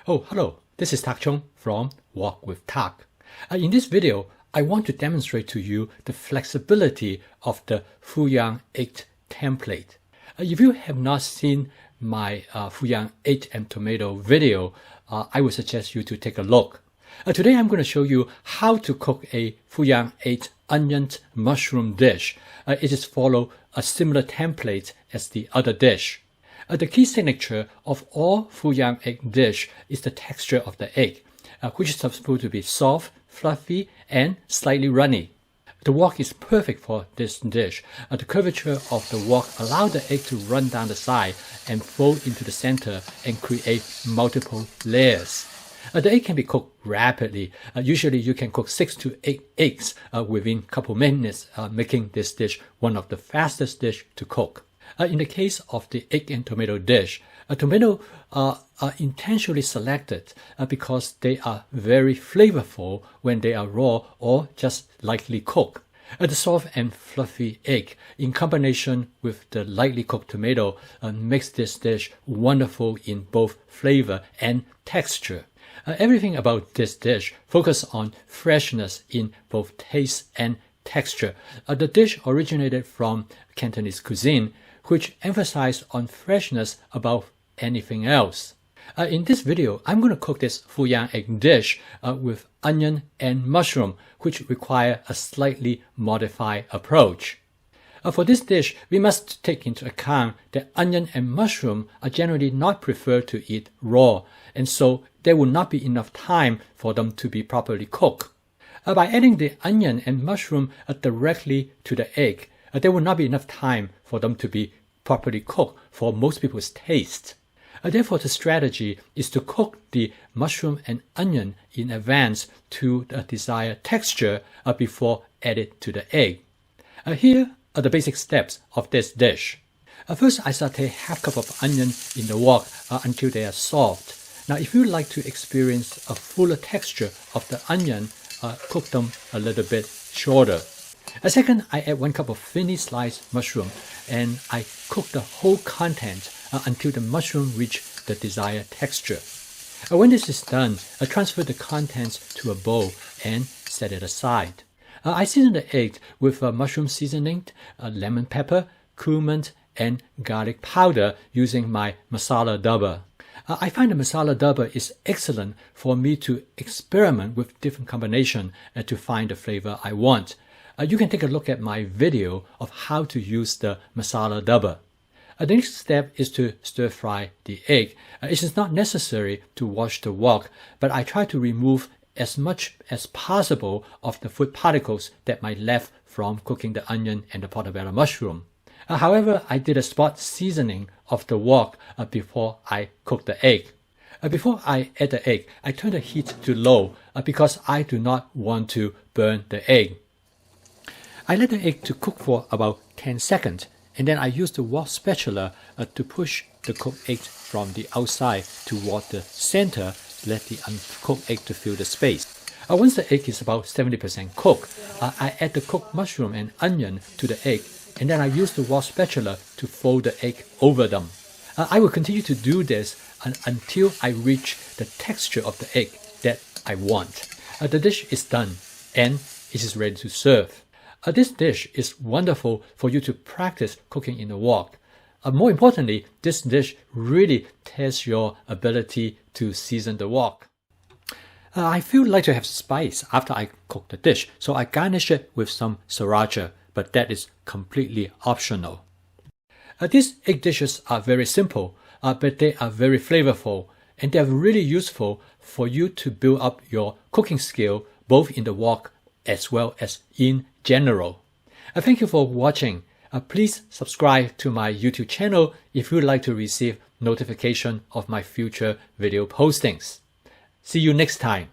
Oh, hello, this is Tak Chung from Walk with Tak. In this video, I want to demonstrate to you the flexibility of the Fuyang egg template. If you have not seen my Fuyang egg and tomato video, I would suggest you to take a look. Today I'm going to show you how to cook a Fuyang egg onion mushroom dish. It is follow a similar template as the other dish. The key signature of all Fuyang egg dish is the texture of the egg, which is supposed to be soft, fluffy, and slightly runny. The wok is perfect for this dish. The curvature of the wok allows the egg to run down the side and fold into the center and create multiple layers. The egg can be cooked rapidly. Usually you can cook 6 to 8 eggs within a couple minutes, making this dish one of the fastest dish to cook. In the case of the egg and tomato dish, tomato are intentionally selected because they are very flavorful when they are raw or just lightly cooked. The soft and fluffy egg in combination with the lightly cooked tomato makes this dish wonderful in both flavor and texture. Everything about this dish focuses on freshness in both taste and texture. The dish originated from Cantonese cuisine, which emphasizes on freshness above anything else. In this video, I'm going to cook this Fuyang egg dish with onion and mushroom, which require a slightly modified approach. For this dish, we must take into account that onion and mushroom are generally not preferred to eat raw, and so there will not be enough time for them to be properly cooked. By adding the onion and mushroom directly to the egg, there will not be enough time for them to be properly cooked for most people's taste. Therefore, the strategy is to cook the mushroom and onion in advance to the desired texture before added to the egg. Here are the basic steps of this dish. First, I saute half cup of onion in the wok until they are soft. Now, if you like to experience a fuller texture of the onion, cook them a little bit shorter. Second, I add 1 cup of thinly sliced mushroom and I cook the whole content until the mushroom reach the desired texture. When this is done, transfer the contents to a bowl and set it aside. I season the egg with mushroom seasoning, lemon pepper, cumin, and garlic powder using my masala dabba. I find the masala dabba is excellent for me to experiment with different combinations to find the flavor I want. You can take a look at my video of how to use the masala dabba. The next step is to stir fry the egg. It is not necessary to wash the wok, but I try to remove as much as possible of the food particles that might left from cooking the onion and the portobello mushroom. However, I did a spot seasoning of the wok before I cook the egg. Before I add the egg, I turn the heat to low because I do not want to burn the egg. I let the egg to cook for about 10 seconds, and then I use the wok spatula to push the cooked egg from the outside toward the center, let the uncooked egg to fill the space. Once the egg is about 70% cooked, I add the cooked mushroom and onion to the egg, and then I use the wok spatula to fold the egg over them. I will continue to do this until I reach the texture of the egg that I want. The dish is done, and it is ready to serve. This dish is wonderful for you to practice cooking in the wok. More importantly, this dish really tests your ability to season the wok. I feel like to have spice after I cook the dish, so I garnish it with some sriracha, but that is completely optional. These egg dishes are very simple, but they are very flavorful, and they are really useful for you to build up your cooking skill both in the wok as well as in general. Thank you for watching. Please subscribe to my YouTube channel if you would like to receive notification of my future video postings. See you next time.